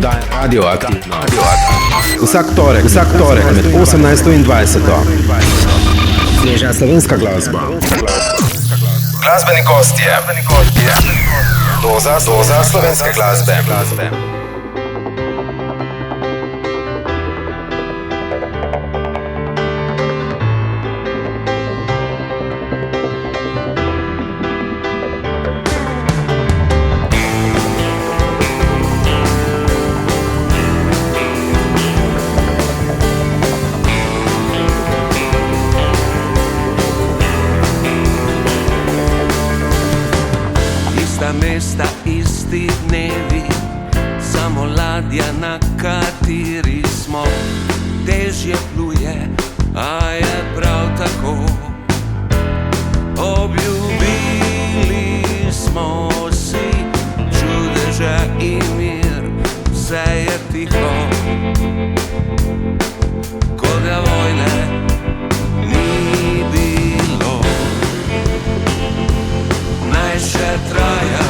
oddaja Radioaktivno. Vsak torek med 18 in 20. Sveža slovenska glasba. Glasbeni gostje. Doza slovenske glasbe. Mesta, isti dnevi, samo ladja, na kateri smo, težje pluje, a je prav tako. Obljubili smo si čudeže in mir, vse je tiho, kot da vojne ni bilo. Naj še traja,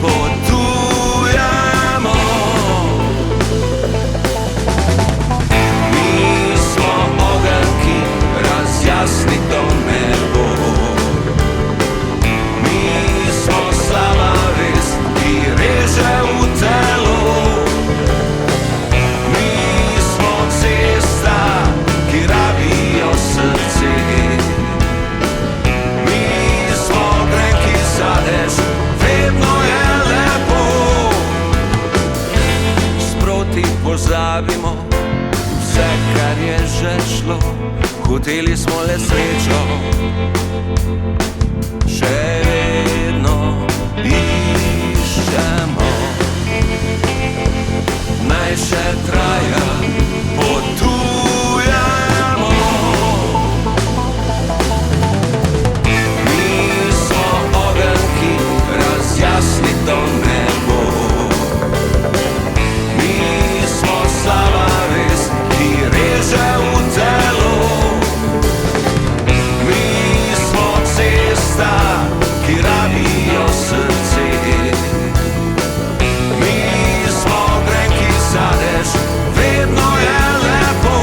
potujemo. Mi smo ogenj, ki razjasni to nebo. Mi smo slaba vest, ki reže v telo. Mi smo cesta, ki rabijo srce. Mi smo grenki sadež, vedno je lepo. Sproti pozabimo vse, kar je že šlo. Hoteli smo le srečo, še vedno iščemo. Naj še traja, potujemo. Mi smo ogenj, ki razjasni to nebo. Mi smo slaba vest, ki reže v telo. Mi smo cesta, ki rabijo srce. Mi smo grenki sadež, vedno je lepo.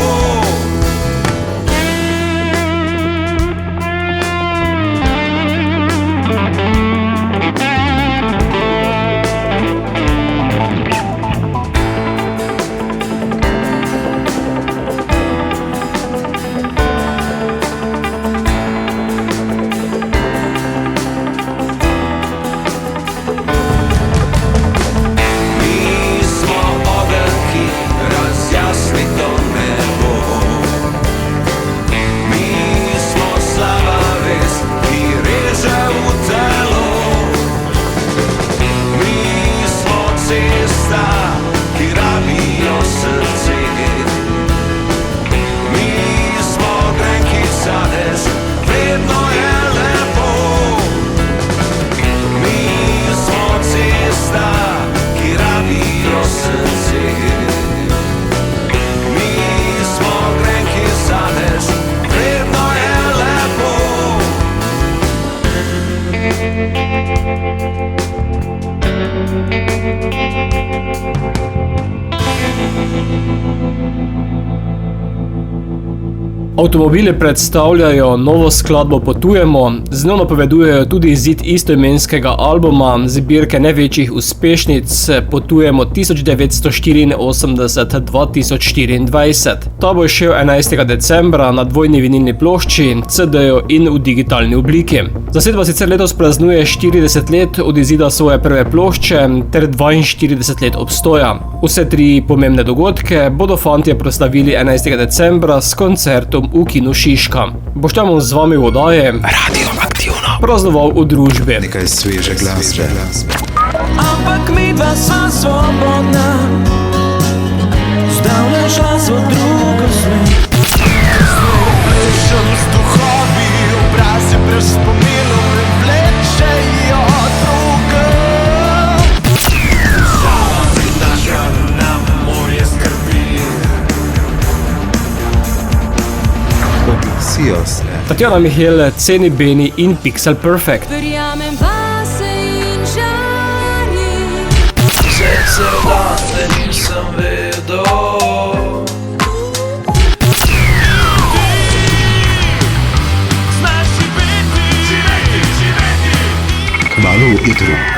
Avtomobili predstavljajo novo skladbo Potujemo, z njo napovedujejo tudi izid istoimenskega albuma zbirke največjih uspešnic Potujemo 1984-2024. Ta bo šel 11. decembra na dvojni vinilni plošči, CD-ju in v digitalni obliki. Zasedba sicer letos praznuje 40 let od izida svoje prve plošče ter 42 let obstoja. Vse tri pomembne dogodke bodo fantje proslavili 11. decembra s koncertom v kinu Šiška. Boštjan bom z vami v oddaji Radioaktivno praznoval v družbi Nekaj sveže glasbe. Ampak midva sva svobodna, zdavljaš vas v drugo smer. Plešem z duhovi, obrazi brez spominov in vlečejo druge. Sama pritaša nam morje skrbi. Odnosijo se. Tatjana Michel, Ceni Beni in Pixel Perfect. Verjamem vase in žari. Vse se vase nisem podkastu.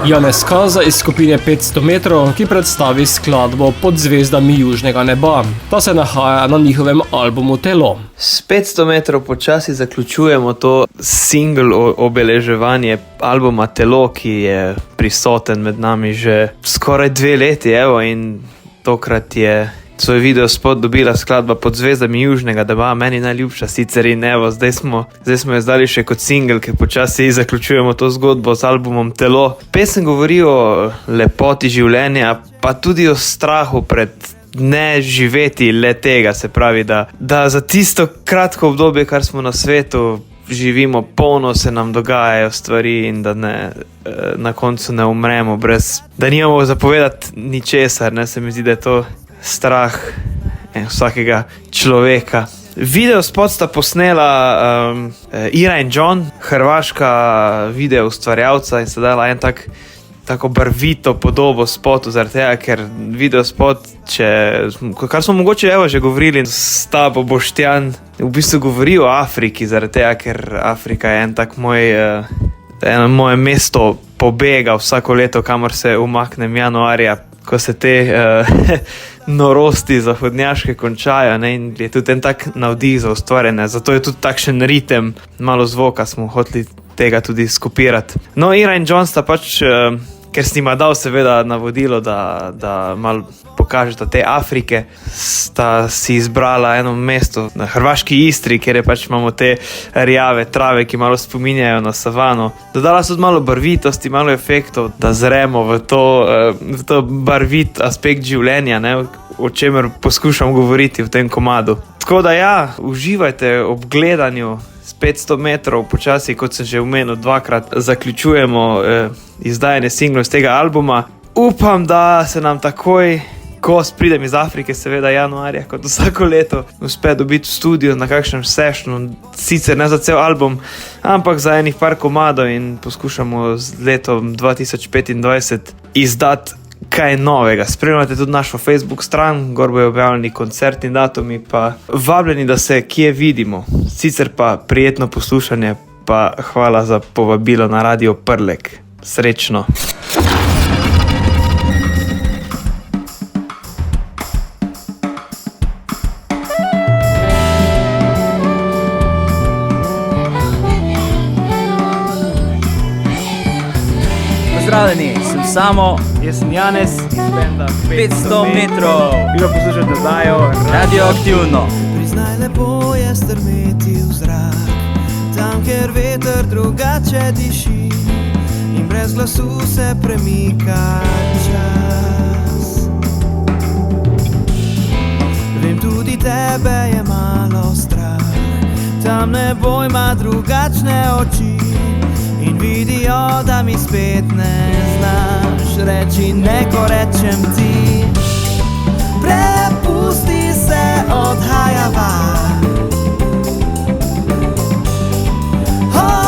Janez Kaza iz skupine 500 metrov, ki predstavi skladbo Pod zvezdami južnega neba. Ta se nahaja na njihovem albumu Telo. S 500 metrov počasi zaključujemo to single obeleževanje albuma Telo, ki je prisoten med nami že skoraj 2 leti, in tokrat je svoj video spot dobila skladba Pod zvezdami južnega neba, meni najljubša sicer, in zdaj smo jo izdali še kot single, ker počasi zaključujemo to zgodbo z albumom Telo. Pesem govori o lepoti življenja, pa tudi o strahu pred ne živeti le tega, se pravi, da za tisto kratko obdobje, kar smo na svetu, živimo polno, se nam dogajajo stvari in da na koncu ne umremo brez, da nimamo zapovedati ničesar, se mi zdi, da je to strah vsakega človeka. Video spot sta posnela Ira in John, hrvaška video ustvarjalca, in sta dala tako barvito podobo spotu, zaradi tega, ker video spot, kar smo mogoče že govorili s tabo, Boštjan, v bistvu govori o Afriki, zaradi tega, ker Afrika je eno moje mesto pobega vsako leto, kamor se umaknem januarja, ko se te norosti zahodnjaške končajo, in je tudi en tak navdih za ustvarjanje, zato je tudi takšen ritem, malo zvoka smo hoteli tega tudi skopirati. No, Ira in John sta ker s njima dal seveda navodilo, da malo pokažeta te Afrike, sta si izbrala eno mesto na hrvaški Istri, kjer imamo te rjave trave, ki malo spominjajo na savano. Dodala so tudi malo barvitosti, malo efektov, da zremo v to barvit aspekt življenja, o čemer poskušam govoriti v tem komadu. Tako da uživajte ob gledanju. 500 metrov počasi, kot sem že omenil, 2-krat zaključujemo izdajanje singlov z tega albuma. Upam, da se nam takoj, ko pridem iz Afrike, seveda januarja, kot vsako leto, uspe dobiti v studio na kakšnem sessionu, sicer ne za cel album, ampak za enih par komadov, in poskušamo z letom 2025 izdati kaj novega. Spremljate tudi našo Facebook stran, gor bojo objavljeni koncertni datumi, pa vabljeni, da se kje vidimo. Sicer pa prijetno poslušanje, pa hvala za povabilo na Radio Prlek. Srečno! Pozdravljeni, sem Samo, Jaz sem Janez iz benda 500 metrov, Vi pa poslušate oddajo radioaktivno. Priznaj, lepo je strmeti v zrak, tam, kjer veter drugače diši in brez glasu se premika čas. Vem, tudi tebe je malo strah, tam nebo ima drugačne oči in vidijo, da mi spet ne znaš reči, ne, ko rečem ti. Prepusti se odhajava,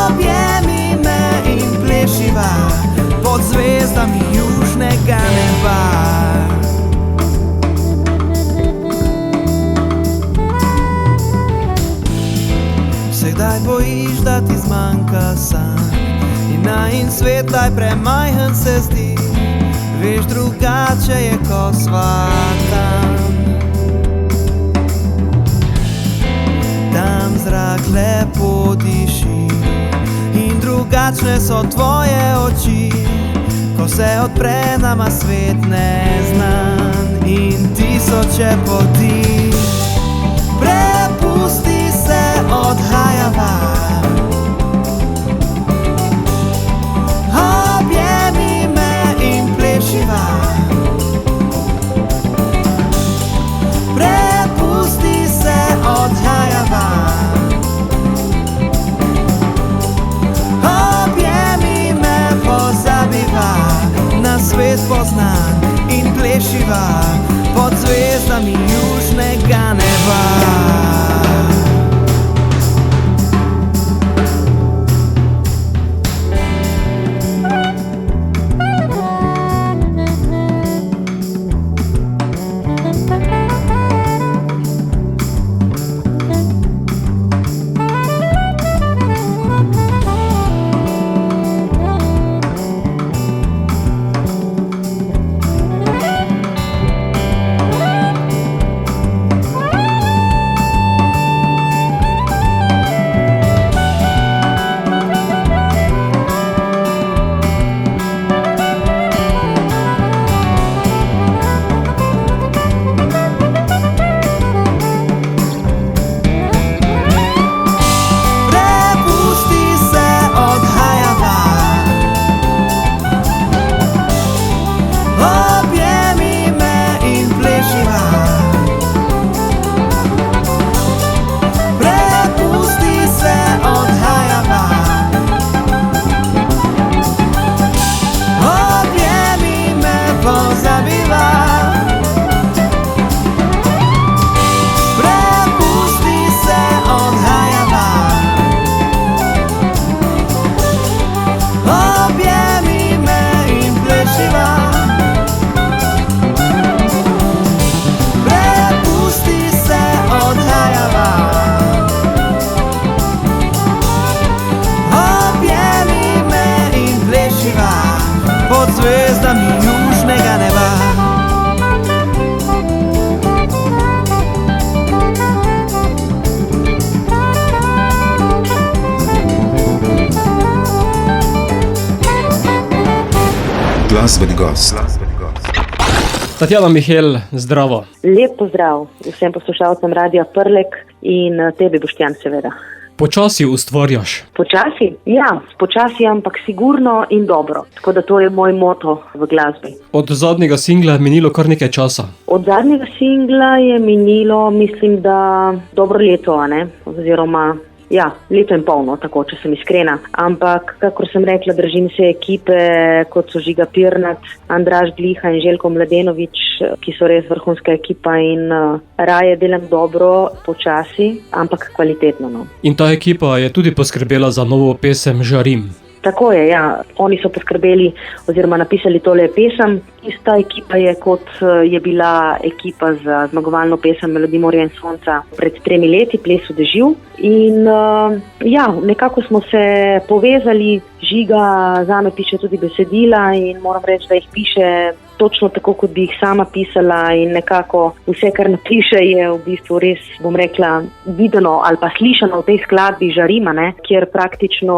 objemi me in plešiva pod zvezdami južnega neba. Se kdaj bojiš, da ti zmanjka sanj in svet daj premajhen se zdi, veš, drugače je, ko sva tam. Tam zrak lepo diši in drugačne so tvoje oči, ko se odpre nama svet neznan in tisoče poti. Prepusti se odhajava, objemi me in plešiva. Prepusti se odhajava, objemi me, pozabiva na svet poznan in plešiva pod zvezdami južnega neba. Glasbeni gost. Tatjana Mihel, zdravo. Lep pozdrav vsem poslušalcem Radia Prlek in tebi, Boštjan, seveda. Počasi ustvarjaš. Počasi? Ja, počasi, ampak sigurno in dobro. Tako da to je moj moto v glasbi. Od zadnjega singla je minilo kar nekaj časa. Od zadnjega singla je minilo, mislim, da dobro leto, a ne? Oziroma, ja, leto in polno, tako, če sem iskrena. Ampak, kakor sem rekla, držim se ekipe, kot so Žiga Pirnat, Andraž Gliha in Željko Mladenović, ki so res vrhunska ekipa in raje delam dobro, počasi, ampak kvalitetno. No. In ta ekipa je tudi poskrbela za novo pesem Žarim. Tako je, ja. Oni so poskrbeli oziroma napisali tole pesem. Ista ekipa je, kot je bila ekipa za zmagovalno pesem Melodij morja in sonca pred 3 leti, Ples v dežju. In ja, nekako smo se povezali, Žiga zame piše tudi besedila in moram reči, da jih piše točno tako, kot bi jih sama pisala in nekako vse, kar napiše, je v bistvu res, bom rekla, videno ali pa slišano v tej skladbi Žarima, ne, kjer praktično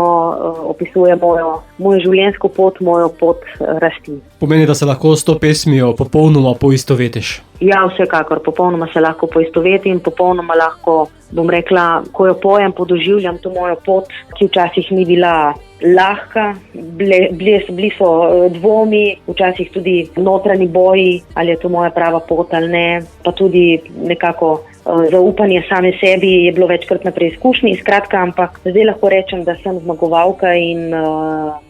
opisuje mojo življenjsko pot, mojo pot rasti. Pomeni, da se lahko s to pesmijo popolnoma poistovetiš. Ja, vsekakor, popolnoma se lahko poistovetim, popolnoma lahko, bom rekla, ko jo pojem, podoživljam to mojo pot, ki včasih ni bila lahka, bili so dvomi, včasih tudi notranji boji, ali je to moja prava pot ali ne, pa tudi nekako zaupanje same sebi je bilo večkrat na preizkušnji, skratka, ampak zdaj lahko rečem, da sem zmagovalka in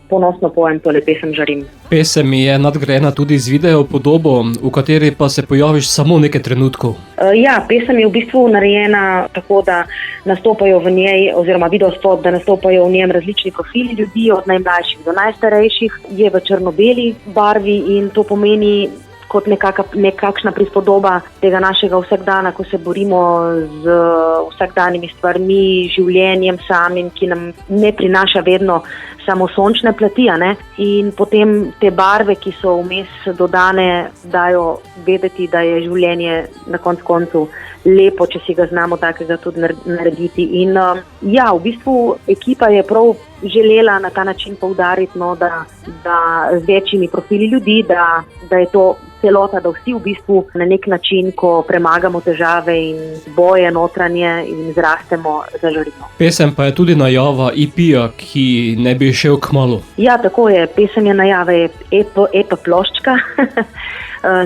ponosno pojem tole pesem Žarim. Pesem je nadgrajena tudi z video podobo, v kateri pa se pojaviš samo nekaj trenutkov. Ja, pesem je v bistvu narejena tako, da nastopajo v njej, oziroma videospot, da nastopajo v njem različni profili ljudi, od najmlajših do najstarejših, je v črno-beli barvi in to pomeni kot nekakšna prispodoba tega našega vsakdana, ko se borimo z vsakdanjimi stvarmi, življenjem samim, ki nam ne prinaša vedno samo sončne plati, ne? In potem te barve, ki so vmes dodane, dajo vedeti, da je življenje na koncu lepo, če si ga znamo takega tudi narediti. In ja, v bistvu ekipa je prav želela na ta način poudariti, no, da z večjimi profili ljudi, da je to celota, da vsi v bistvu na nek način, ko premagamo težave in boje notranje in zrastemo, zažarimo. Pesem pa je tudi najava EP-ja, ki ne bi šel kmalu. Ja, tako je. Pesem je najava EP ploščka.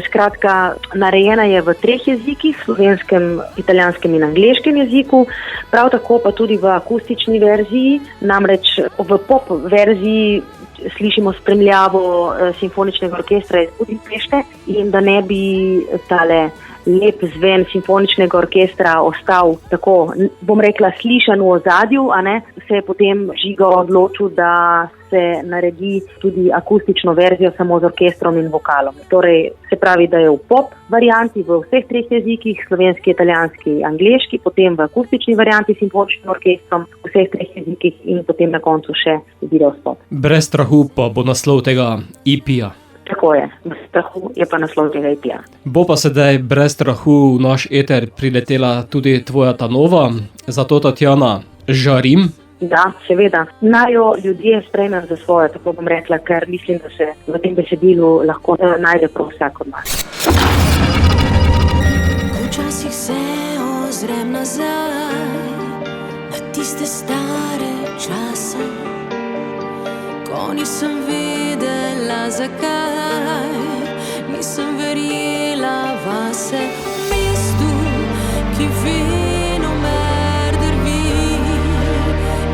Skratka, narejena je v 3 jezikih, slovenskem, italijanskem in angleškem jeziku, prav tako pa tudi v akustični verziji, namreč v pop verziji slišimo spremljavo simfoničnega orkestra iz Budimpešte in da ne bi tale lep zven simfoničnega orkestra ostal tako, bom rekla, slišan v ozadju, a ne, se je potem Žiga odločil, da se naredi tudi akustično verzijo samo z orkestrom in vokalom. Torej, se pravi, da je v pop varianti v vseh 3 jezikih, slovenski, italijanski, angleški, potem v akustični varianti s simfoničnim orkestrom v vseh 3 jezikih in potem na koncu še videospot. Brez strahu pa bo naslov tega EP-ja. Tako je, brez strahu je pa naslov tega EP-ja. Bo pa sedaj brez strahu v naš eter priletela tudi tvoja ta nova, zato Tatjana, Žarim. Da, seveda. Naj jo ljudje sprejmejo za svoje, tako bom rekla, ker mislim, da se v tem besedilu lahko najde prav vsak od nas. Včasih se ozrem nazaj na tiste stare čase, ko nisem vedela zakaj, nisem verjela vase, mestu, ki venomer drvi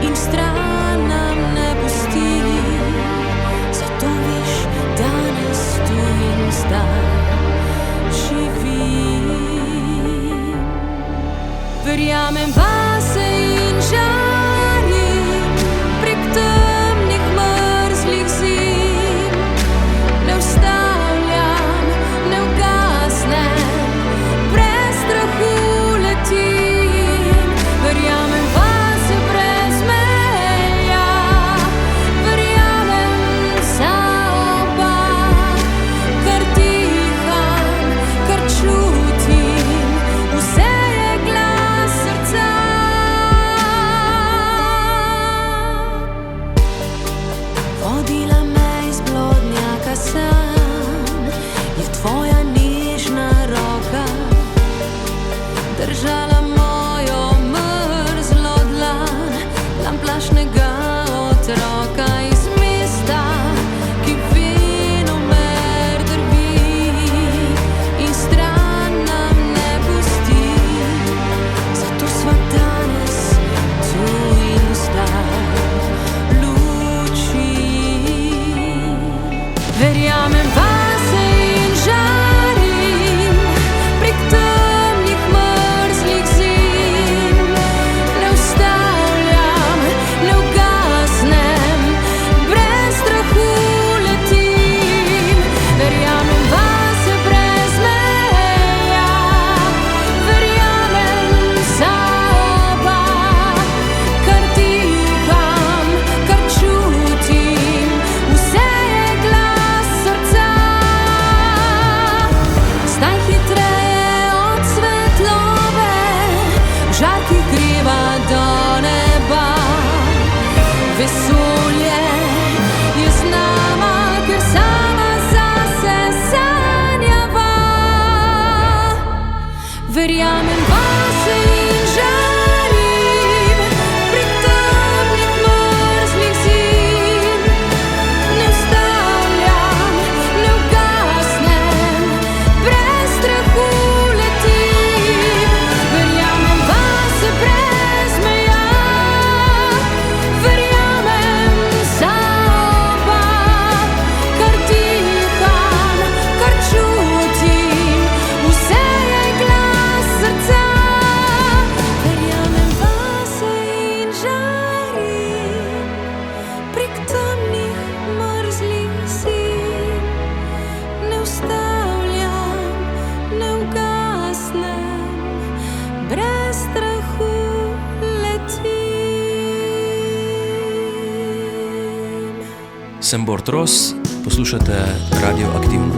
in stran nam ne pusti. Zato veš, danes tu in zdaj živim. Verjamem vase in žarim prek temnih mrzlih zim. Ne ustavljam, ne ugasnem, brez strahu letim. Verjamem vase in žarim prek temnih mrzlih zim. Ne ustavljam, ne ugasnem, brez strahu letim. Verjamem vase brez meja, verjamem za oba, kar diham, kar čutim, vse je glas srca. Verjamem vase in žarim prek temnih mrzlih zim. Ne ustavljam, ne ugasnem, brez strahu letim. Sem Bort Ros, poslušate Radio Aktivno.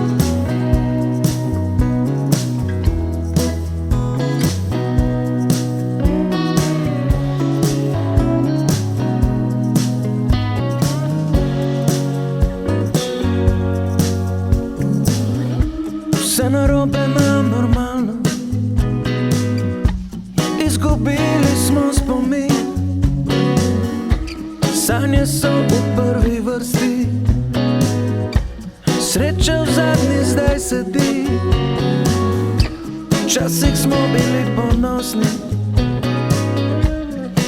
Vse narobe nam normalno, izgubili smo spomin. Sanje so v prvi vrsti, sreča v zadnji zdaj sedi. Včasih smo bili ponosni,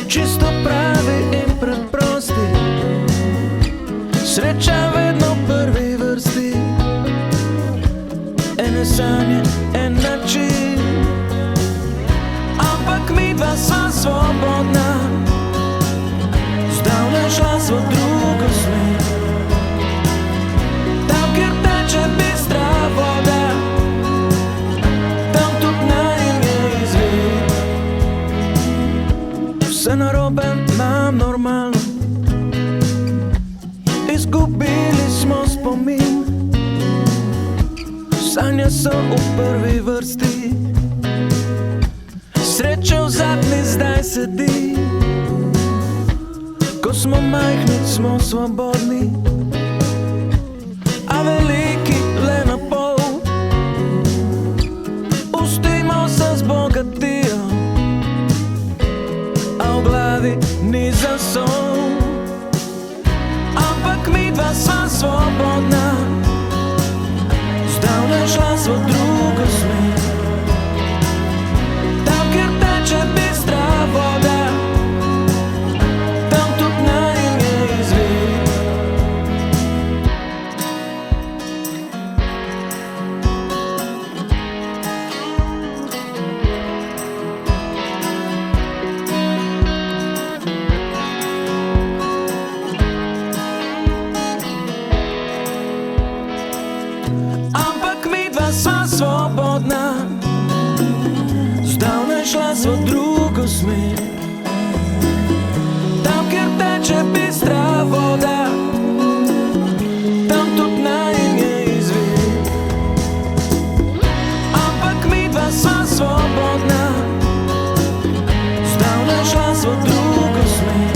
čisto pravi in preprosti. Sreča vedno v prvi vrsti, ene sanje, en način. Ampak midva sva svobodna, zdavnaj šla sva v drugo smer. Tam, kjer teče bistra voda, tam tudi najin je izvir. Vse narobe nam normalno, izgubili smo spomin. Sanje so v prvi vrsti, sreča v zadnji zdaj sedi. Ko smo majhni, smo svobodni, a veliki le na pol. Pustimo se zbogatijo, a v glavi ni zasol. Ampak midva sva svobodna, zdavnaj šla sva v drugo smer. Tam, kjer teče bistra voda, tam tudi najin je izvir. Ampak midva sva svobodna, zdavnaj šla sva v drugo smer. Tam, kjer teče bistra voda, tam tudi najin je izvir. Ampak midva sva svobodna, zdavnaj šla sva v drugo smer.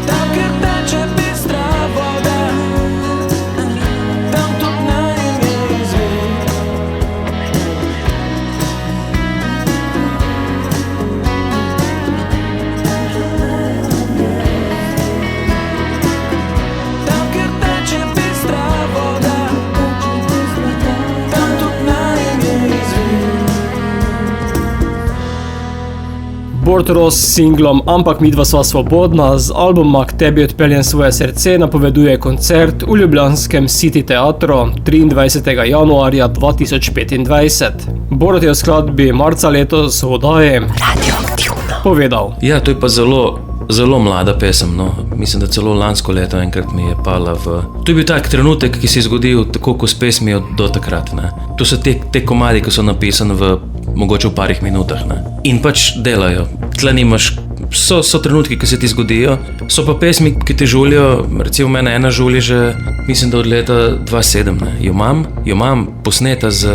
Tam, kjer teče bistra voda, tam tudi najin je izvir. Tam, kjer teče bistra voda, tam tudi najin je izvir. Bort Ros s singlom Ampak midva sva svobodna z albuma K tebi odpeljem svoje srce napoveduje koncert v ljubljanskem City Teatru 23. januarja 2025. Borut je v skladbi marca letos v oddaji Radio Aktivno povedal: Ja, to je pa zelo mlada pesem, no. Mislim, da celo lansko leto enkrat mi je pala v... To je bil tak trenutek, ki se je zgodil tako kot s pesmijo do takrat, ne. To so te komadi, ki so napisani v mogoče v parih minutah, ne. In pač delajo. Tle nimaš... So trenutki, ki se ti zgodijo, so pa pesmi, ki te žulijo, recimo mene ena žuli že, mislim, da od leta 2007, ne. Jo imam posneta z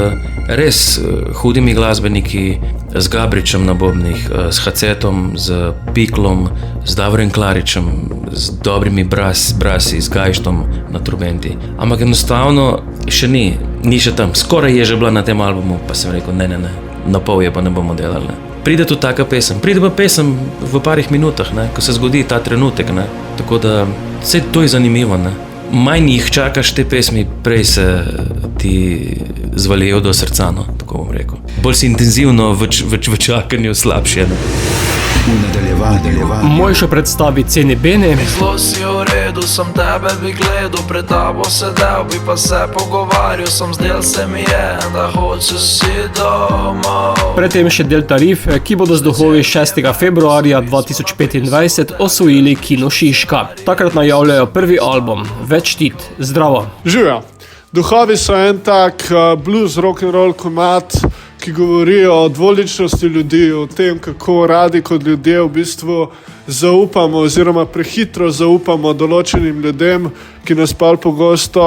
res hudimi glasbeniki, z Gabričem na bobnih, s Hacetom, z Piklom, z Davorjem Klaričem, z dobrimi brasi, z Gajštom na trubenti. Ampak enostavno še ni ni še tam. Skoraj je že bila na tem albumu, pa sem rekel, ne, na pol je pa ne bomo delali. Ne. Pride tu taka pesem, pride pa pesem v parih minutah, ne, ko se zgodi ta trenutek, ne. Tako da, vse to je zanimivo, ne. Manj jih čakaš te pesmi, prej se ti zvalijo do srca, no, tako bom rekel. Bolj si intenzivno v čakanju slabše, ne. V nadaljevanju. Mojšo predstavi Ceni Bene, Zelo si v redu, sem tebe bi gledal, pred tabo sedel, bi pa se pogovarjal, sem zdel se mi je, da hočeš si domov. predtem še Del Tarif, ki bodo z duhovi 6. februarja 2025 osvojili Kino Šiška. Takrat najavljajo prvi album, Več tit, zdravo. Živijo. Duhovi so en tak blues, rock'n'roll komad, ki govori o dvoličnosti ljudi, o tem, kako radi kot ljudje v bistvu zaupamo oziroma prehitro zaupamo določenim ljudem, ki nas pa pogosto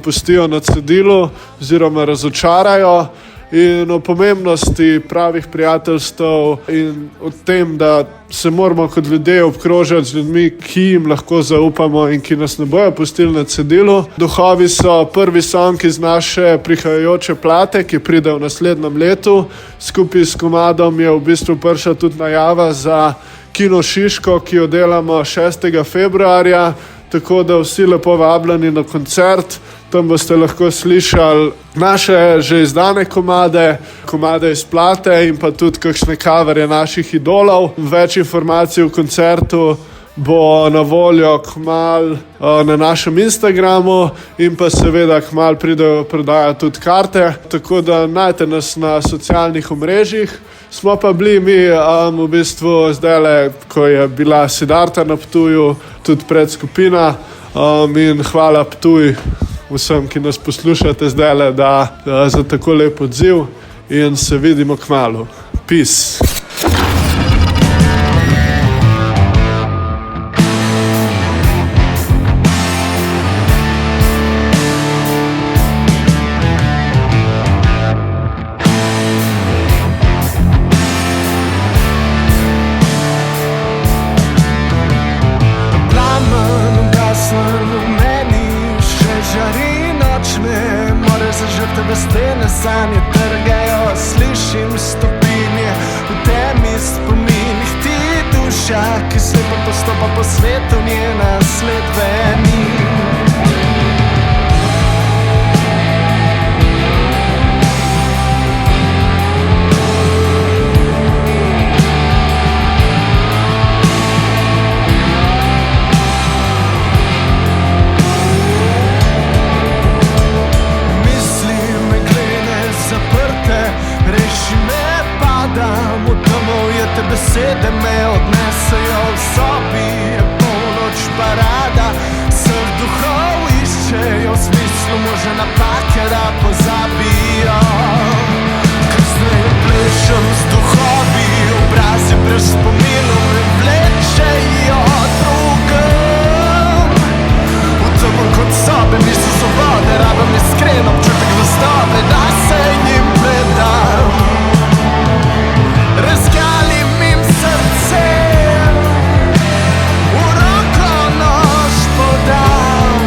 pustijo na cedilu oziroma razočarajo. In o pomembnosti pravih prijateljstev in o tem, da se moramo kot ljudje obkrožati z ljudmi, ki jim lahko zaupamo in ki nas ne bojo pustili na cedilu. Duhovi so prvi song iz naše prihajajoče plate, ki pride v naslednjem letu. Skupaj s komadom je v bistvu prišla tudi najava za Kino Šiško, ki jo delamo 6. februarja, tako da vsi lepo vabljeni na koncert. Tam boste lahko slišali naše že izdane komade iz plate in pa tudi kakšne coverje naših idolov. Več informacij o koncertu bo na voljo kmalu na našem Instagramu in pa seveda kmalu pridejo prodaja tudi karte, tako da najte nas na socialnih omrežjih. Smo pa bili mi v bistvu zdajle, ko je bila Siddharta na Ptuju, tudi predskupina in hvala Ptuj vsem, ki nas poslušate zdajle, za tako lep odziv in se vidimo kmalu. Peace. Sanje trgajo, slišim stopinje v temi spominih, ti duša, ki slepo postopa po svetu, njena sled veni. Besede me odnesejo v sobi, je polnoč parada, vseh duhov iščejo, v smislu može napake, da pozabijo. Ker zdaj plešem z duhovi, obrazi brez spominov me vlečejo drugem. V temo kot sobe, misli svobode, rabam iskreno občutek zvestobe, da se jim predam. Razgalim im srce, v roko nož podam.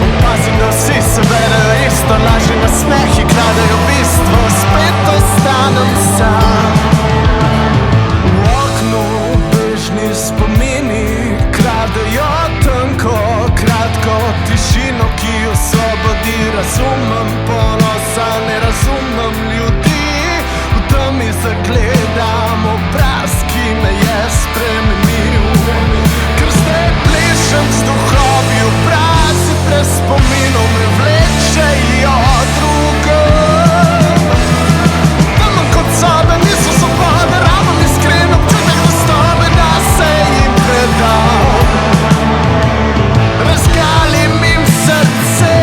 Opazim, da vsi se berejo isto, lažni nasmehi kradejo bistvo, spet ostanem sam. V oknu bežni spomini kradejo tanko, kratko tišino, ki osvobodi. Razumem ponosa, ne razumem ljudi. Mi zagledam obraz, ki me je spremenil. Ker zdaj plešem z duhovi, obrazi brez spominov me vlečejo drugem. Temen kot sobe, niso svobode, rabam iskreno občutek zvestobe, da se jim predam. Razgalim im srce,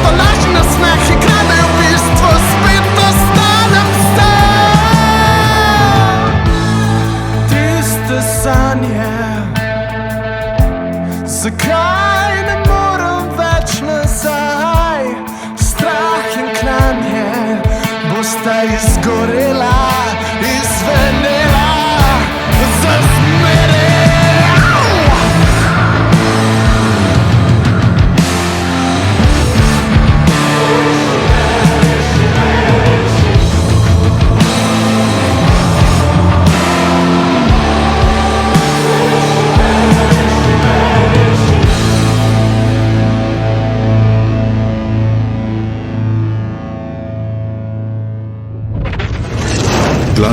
lažni nasmehi kradejo bistvo, spet ostanem sam. Tiste sanje, zakaj ne morem več nazaj? Strah in klanje bosta izgorela, izvenela, zasnela.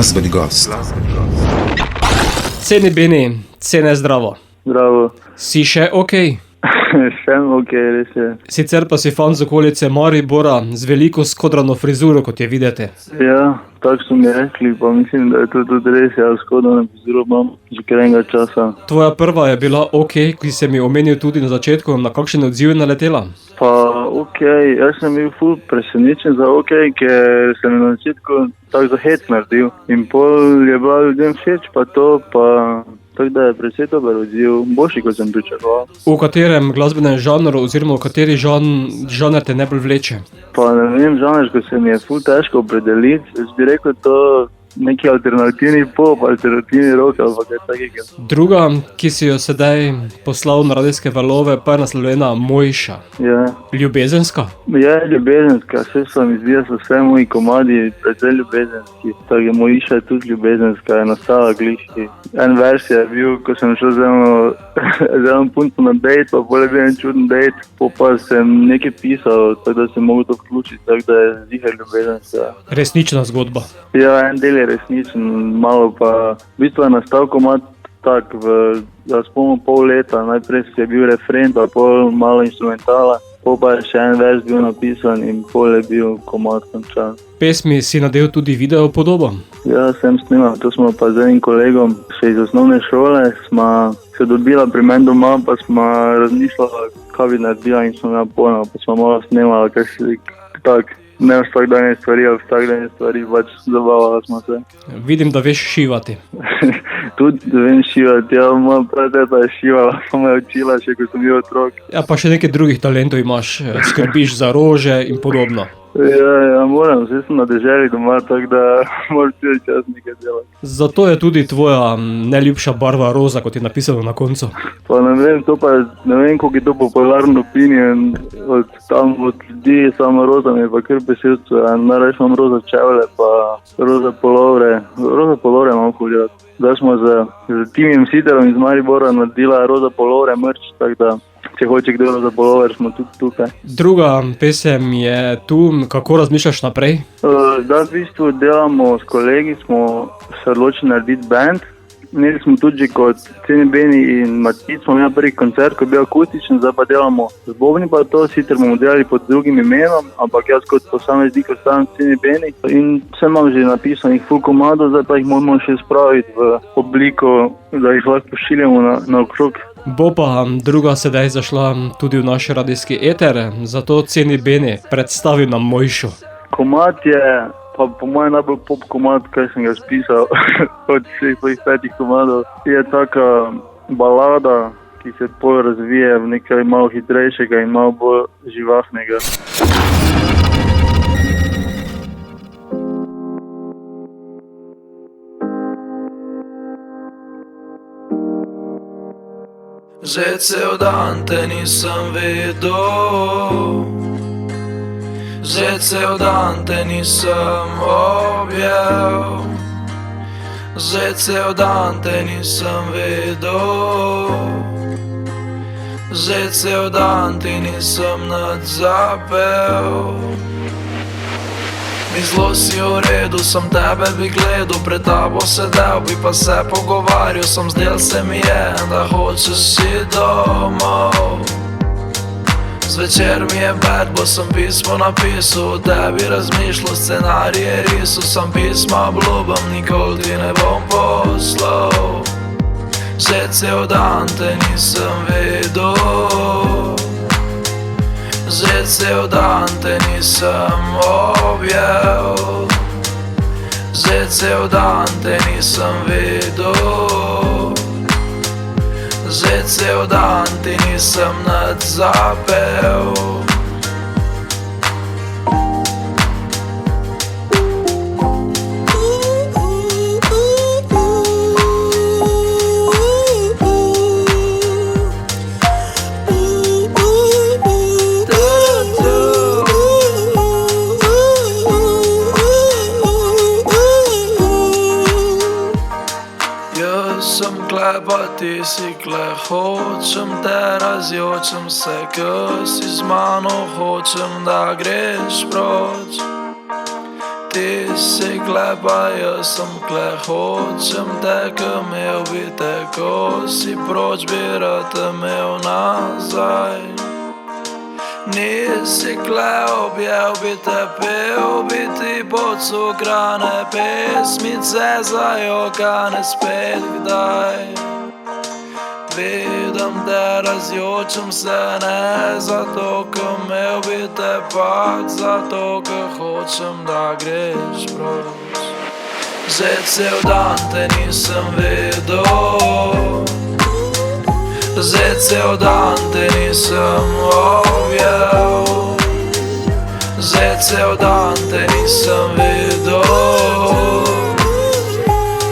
Glasbeni gost. Ceni Beni, cene zdravo. Zdravo. Si še okej? Sem okej, res je. Sicer pa si fan z okolice Maribora z veliko skodrano frizuro, kot je videti. Ja, tako so mi rekli, pa mislim, da je to tudi res, ja, skodan epizod imam že kar enega časa. Tvoja prva je bila okej, ki si mi omenil tudi na začetku, na kakšen odziv je naletela? Pa okej, jaz sem bil ful presenečen za okej, ker sem na začetku tako za hec naredil. In pol je bila ljudem všeč, pa to, pa tako da je precej dober odziv, boljši, kot sem pričakoval. V katerem glasbenem žanru oziroma v kateri žanr te najbolj vleče? Pa ne vem, žanr, ko se mi je ful težko opredeliti, jaz bi rekel to neki alternativni pop, alternativni rock ali pa kaj takega. Druga, ki si jo sedaj poslal na radijske valove, pa je naslovljena Mojša. Ja. Ljubezenska? Je ljubezenska, vse so mi zdi, da so vse moji komadi precej ljubezenski. Tako je Mojša tudi ljubezenska, je nastala gliški. En vers je bil, ko sem šel z eno punco na dejt, pa bolj je bil en čuden dejt, pa sem nekaj pisal, tako da sem mogel to vključiti, tako da je ziher ljubezenska. Resnična zgodba. Ja, en del je resničen, malo pa v bistvu je nastal komad tak, da spomnim pol leta, najprej je bil refren, pa pol malo instrumentala, pol pa je še en vers bil napisan in pol je bil komad končan. Pesmi si nadel tudi video podobo? Ja, sem snimal, to smo pa z enim kolegom še iz osnovne šole, smo se dobila pri meni doma, pa smo razmišljali, kaj bi naredila in smo pojma, pa smo malo snemali, kaj si tak. Ne vsakdanje stvari, a vsakdanje stvari, pač zabavala smo se. Vidim, da veš šivati. Tudi vem šivati, ja, moja prateta je šivala, pa me je učila še, ko sem bil otrok. Ja, pa še nekaj drugih talentov imaš, skrbiš za rože in podobno. Ja, moram, vse sem na deželi doma, tako da moram cel čas nekaj delati. Zato je tudi tvoja najljubša barva roza, kot je napisano na koncu. Pa ne vem, to pa ne vem, koliko je to popularno opinion od ljudi, samo roza mi je pa kar besedstvo, najraje imam roza čevlje, pa roza polovre. Roza polovre imam ful rad. Da smo z Timijem Siterom iz Maribora naredila roza polovre merch, tako da če hoče kdo roza polover, smo tudi tukaj. Druga pesem je tu, kako razmišljaš naprej? Da, v bistvu delamo s kolegi, smo se odločili narediti band. Imeli smo tudi kot Ceni Beni in Matic, smo imeli prvi koncert, ko je bil akustičen, zdaj pa delamo z bobni pa to, sicer bomo delali pod drugim imenom, ampak jaz kot posameznik ostajam Ceni Beni in vse imam že napisanih ful komadov, zdaj pa jih moramo še spraviti v obliko, da jih lahko pošiljamo na okrog. Bo pa druga sedaj zašla tudi v naš radijski eter, zato Ceni Beni, predstavi nam Mojšo. Komad je pa po mojem najbolj pop komad, kaj sem ga spisal od vseh svojih 5 komadov. Je taka balada, ki se pol razvije v nekaj malo hitrejšega in malo bolj živahnega. Že cel dan te nisem vedel, že cel dan te nisem objel, že cel dan te nisem vedel, že cel dan ti nisem nič zapel. Mislil si v redu, sem tebe bi gledal, pred tabo sedel, bi pa se pogovarjal, sem zdel se mi je, da hočeš si domov. Zvečer mi je bed, bo sem pismo napisal, o tebi razmišljal, scenarije risal, sem pisma obljubam, nikoli ti ne bom poslal. Že cel dan te nisem vedel, že cel dan te nisem objel, že cel dan te nisem vedel, že cel dan ti nisem nič zapel. Pa ti si kle, hočem te, razjočem se, ko si z mano, hočem, da greš proč. Ti si gleba, jaz sem kle, hočem te, ke imel bi te, ko si proč bi rad imel nazaj. Nisi kle, objel bi te, pel bi ti podcukrane pesmice, zajokane spet kdaj. Vidim te, razjočem se, ne zato, ke imel bi te, pak zato, ke hočem, da greš proč. Zdaj cel dan te nisem videl, zdaj cel dan te nisem objel, zdaj cel dan te nisem videl,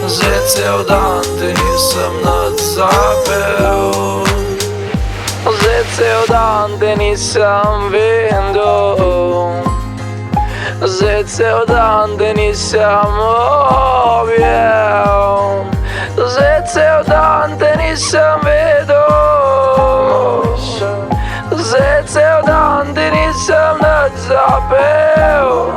zdaj cel dan te nisem nad zapel, zdaj cel dan te nisem videl, zdaj cel dan te nisem objel, zdaj cel dan te nisem videl, zdaj cel dan te nisem nad zapel.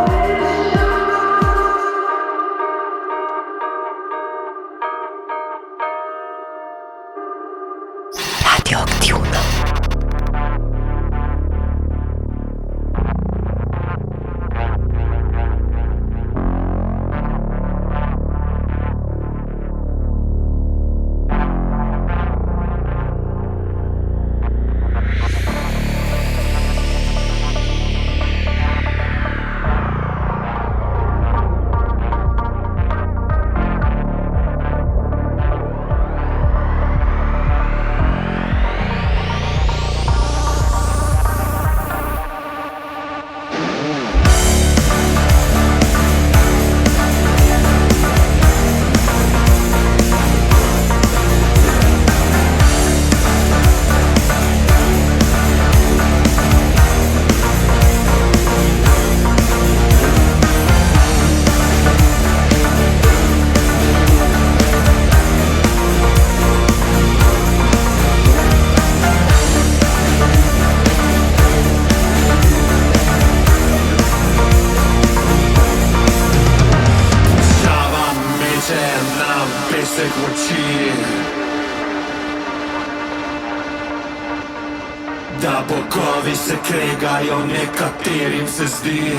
Da bogovi se kregajo, nekaterim se zdi.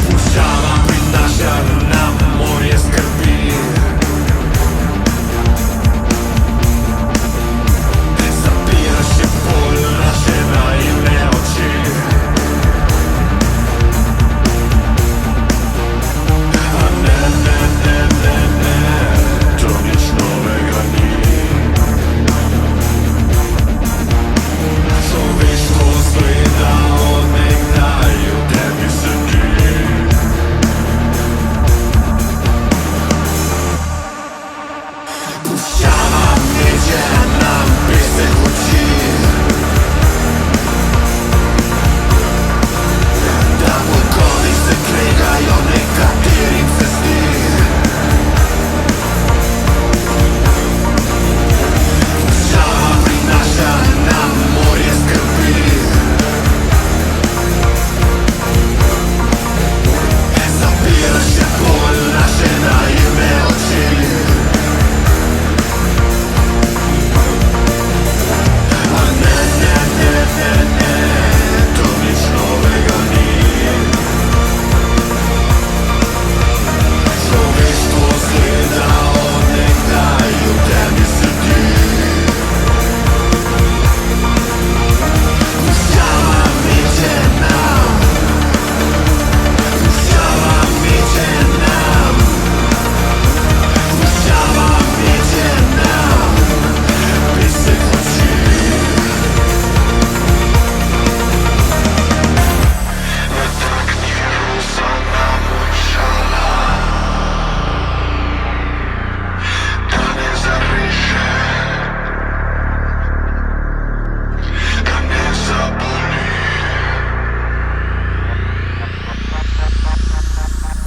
Puščava prinaša nam morje skrbi. Zapiraš je bolj naše naivne oči. A ne, ne, ne, ne, ne, to nič novega ni.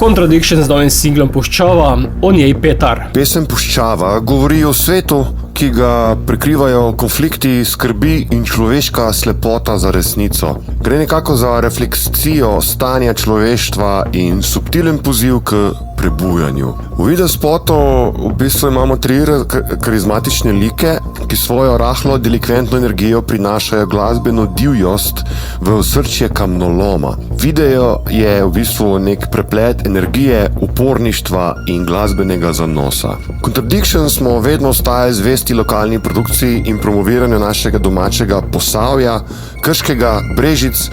Contradiction z novim singlom Puščava, o njej Petar. Pesem Puščava govori o svetu, ki ga prekrivajo konflikti, skrbi in človeška slepota za resnico. Gre nekako za refleksijo stanja človeštva in subtilen poziv k prebujanju. V videospotu v bistvu imamo 3 karizmatične like, ki svojo rahlo delikventno energijo prinašajo glasbeno divjost v osrčje kamnoloma. Video je v bistvu nek preplet energije, uporništva in glasbenega zanosa. Contradiction smo vedno ostajali zvesti lokalni produkciji in promoviranju našega domačega Posavja, Krškega, Brežic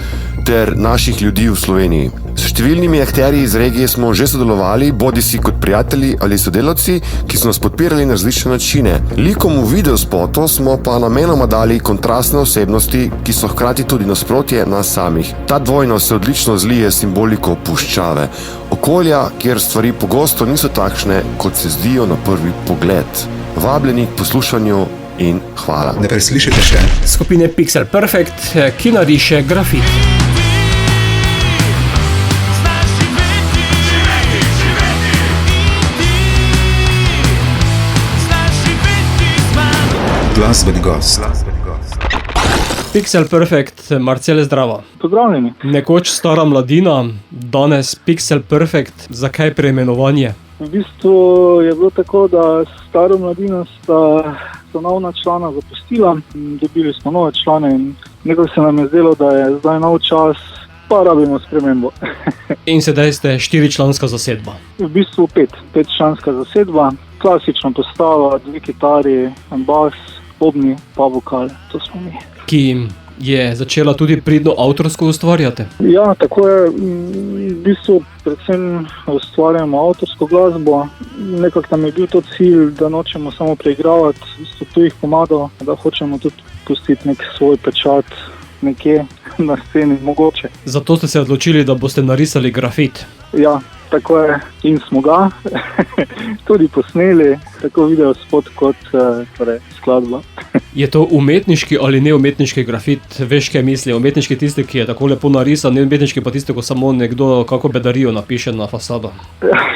ter naših ljudi v Sloveniji. S številnimi akterji iz regije smo že sodelovali, bodisi kot prijatelji ali sodelavci, ki so nas podpirali na različne načine. Likom v videospotu smo pa namenoma dali kontrastne osebnosti, ki so hkrati tudi nasprotje nas samih. Ta dvojnost se odlično zlije s simboliko puščave. Okolja, kjer stvari pogosto niso takšne, kot se zdijo na prvi pogled. Vabljeni k poslušanju in hvala. Ne preslišite še Skupine Pixel Perfect, ki nariše grafit. glasbeni gost. Pixel Perfect, Marcel, zdravo. Pozdravljeni. Nekoč stara mladina, danes Pixel Perfect, zakaj preimenovanje? V bistvu je bilo tako, da staro mladino sta novna člana zapustila, dobili smo nove člane in nekako se nam je zdelo, da je zdaj nov čas, pa rabimo spremembo. In sedaj ste 4-članska zasedba. V bistvu 5-članska zasedba, klasična postava, 2 kitari, bas, bobni, pa vokal, to smo mi. Ki je začela tudi pridno avtorsko ustvarjati. Ja, tako je, v bistvu predvsem ustvarjamo avtorsko glasbo. Nekako nam je bil to cilj, da nočemo samo preigravati v bistvu tujih komadov, da hočemo tudi pustiti nek svoj pečat nekje na sceni mogoče. Zato ste se odločili, da boste narisali grafit. Ja, tako je, in smo ga tudi posneli, tako video spot kot torej skladba. Je to umetniški ali neumetniški grafit? Veš, kaj misli? Umetniški tisti, ki je tako lepo narisan, neumetniški pa tisti, ko samo nekdo kako bedarijo napiše na fasado.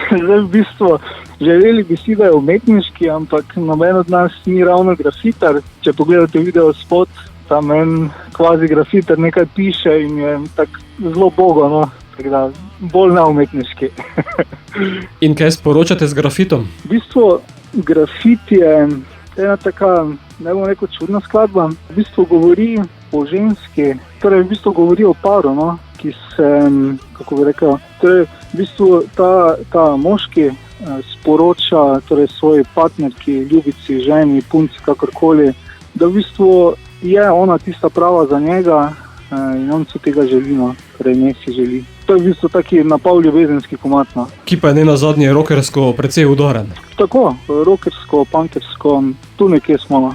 Zdaj v bistvu želeli bi si, da je umetniški, ampak noben od nas ni ravno grafitar. Če pogledate video spot, tam en kvazi grafiter nekaj piše in je tako zelo bogo, no. Tako da bolj neumetniški. In kaj sporočate z grafitom? V bistvu grafit je ena taka, ne bom rekel, čudna skladba. V bistvu govori o ženski, torej v bistvu govori o paru, no, ki se, kako bi rekel, torej v bistvu ta moški sporoča torej svoji partnerki, ljubici, ženi, punci, kakorkoli, da v bistvu je ona tista prava za njega in on si tega želi, no, torej ne si želi. To je v bistvu taki napol ljubezenski komad, no. Ki pa je ne nazadnje rockersko precej udoren. Tako, rockersko, punkersko, tu nekje smo, no.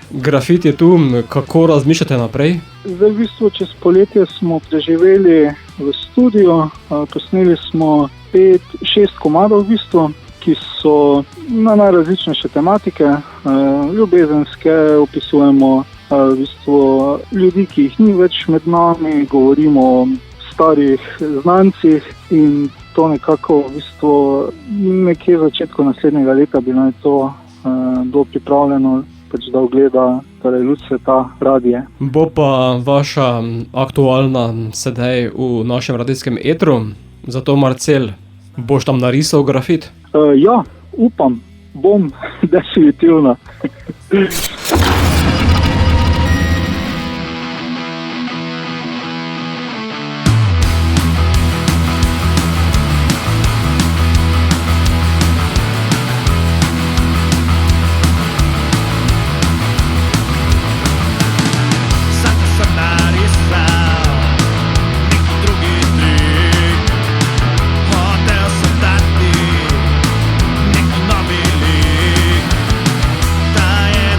Grafit je tu, kako razmišljate naprej? Zdaj v bistvu čez poletje smo preživeli v studiu, posneli smo 5-6 komadov v bistvu, ki so na najrazličnejše tematike, ljubezenske, opisujemo v bistvu ljudi, ki jih ni več med nami, govorimo o starih znancih in to nekako v bistvu nekje v začetku naslednjega leta bi naj to bilo pripravljeno, pač da ogleda torej luč sveta, radije. Bo pa vaša aktualna sedaj v našem radijskem etru, zato Marcel, boš tam narisal grafit? Ja, upam, bom, definitivno. Da je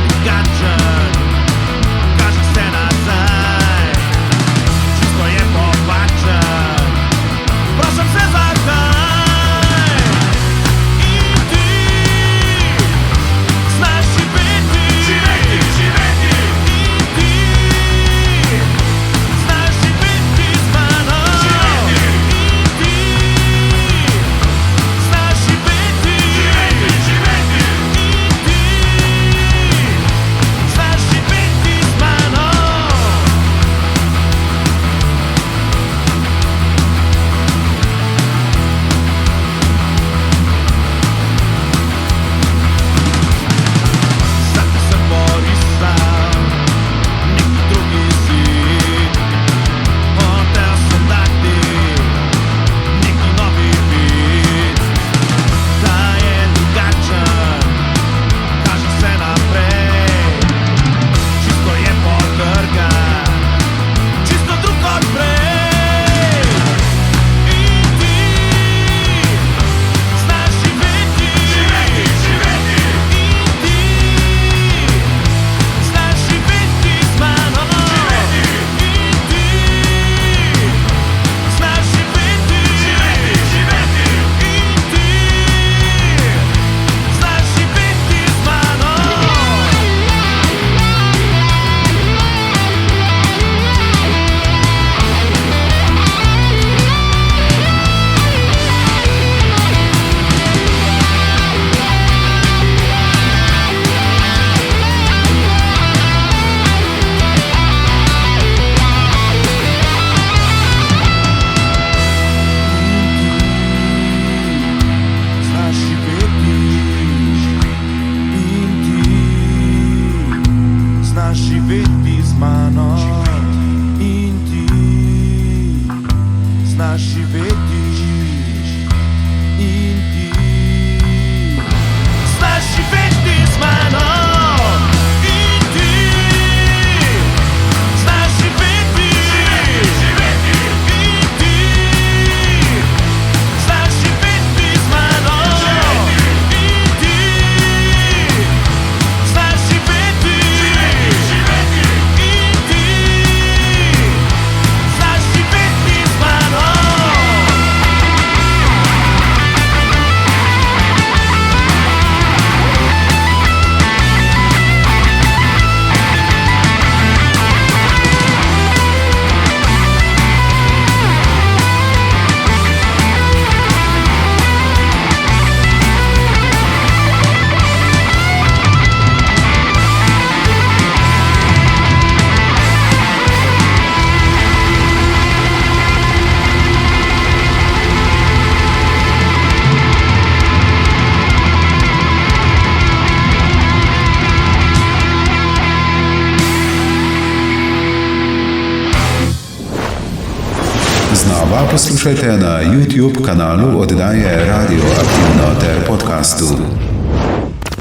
poslušajte na YouTube kanalu oddaje Radioaktivno ter podkastu.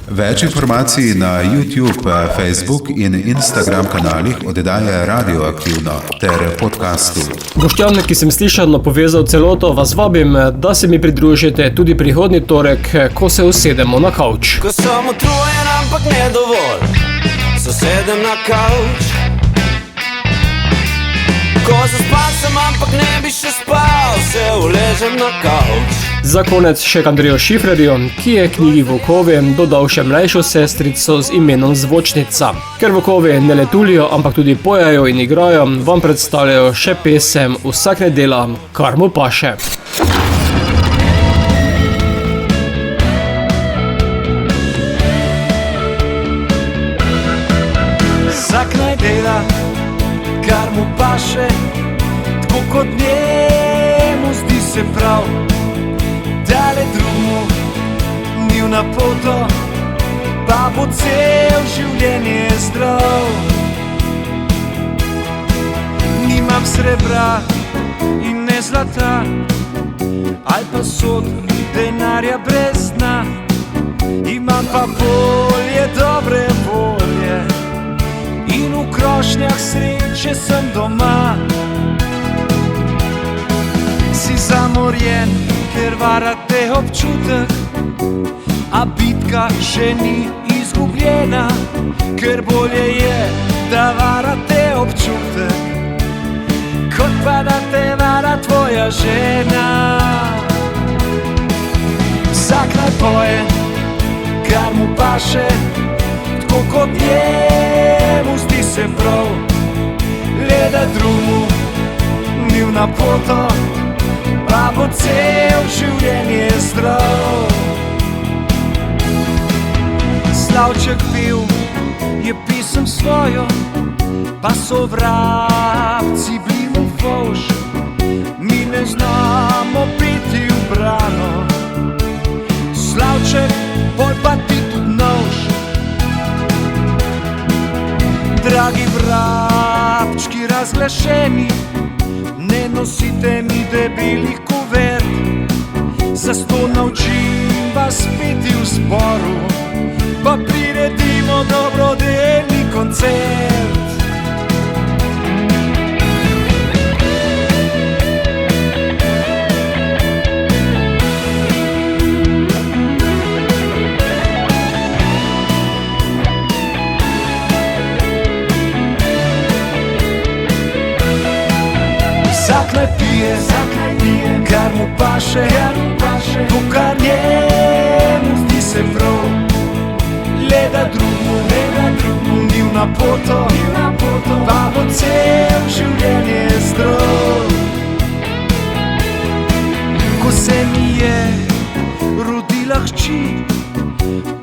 Več informacij na YouTube, Facebook in Instagram kanalih oddaje Radioaktivno ter podkastu. Boštjan, ki sem slišano povezal celoto, vas vabim, da se mi pridružite tudi prihodnji torek, ko se usedemo na kavč. Ko sem utrujen, ampak ne dovolj, se sedem na kavč. Ko zaspan sem, ampak ne bi še spal, se uležem na kavč. Za konec še k Andreju Šifrerju, ki je knjigi Volkovi dodal še mlajšo sestrico z imenom Zvočnica. Ker volkovi ne le tulijo, ampak tudi pojejo in igrajo, vam predstavljajo še pesem Vsak ne dela, kar mu paše. Vsak naj dela, kar mu paše, tako kot njemu zdi se prav. Dale drugu ni v napoto, pa bo cel življenje zdrav. Nimam srebra in ne zlata, ali pa sod denarja brez dna. Imam pa bolje dobre volje in v krošnjah sreče sem doma. Si zamorjen, ker varate občutek, a bitka še ni izgubljena, ker bolje je, da varate občutek, kot pa da te vara tvoja žena. Vsak naj poje, kar mu paše, tako kot njemu zdi se prav. Le da drugu ni v napoto, pa bo cel življenje zdrav. Slavček pil je pisem svojo, pa so vrabci bili mu fovš. Mi ne znamo piti v brano, Slavček, bolj pa ti tudi nož. Dragi vrabčki razglašeni, ne nosite mi debelih kuvert, zato naučim vas piti v zboru, pa priredimo dobrodelni koncert. Vsak naj pije, kar mu paše, to, kar njemu zdi se prav. Le da drugu ni v napoto, pa bo cel življenje zdrav. Ko se mi je rodila hči,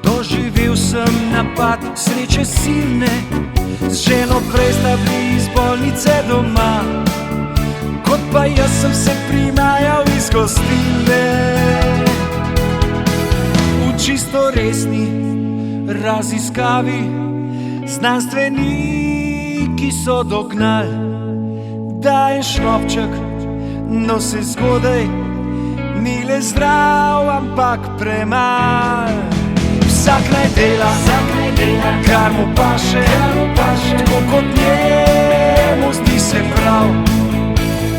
doživel sem napad sreče silne, z ženo prej sta bili iz bolnice doma, kot pa jaz sem se primajal iz gostilne. V čisto resni raziskavi znanstveniki so dognali, da en šnopček nosi zgodaj, ni le zdrav, ampak premal. Vsak naj dela, kar mu paše, tako kot njemu zdi se prav.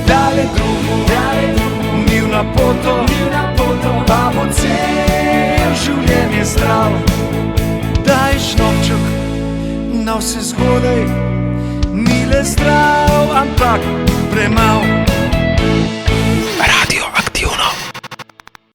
Dale drugu ni v napoto, pa bo cel življenje zdrav. Daj šnopček na vse zgodaj, ni le zdrav, ampak premal.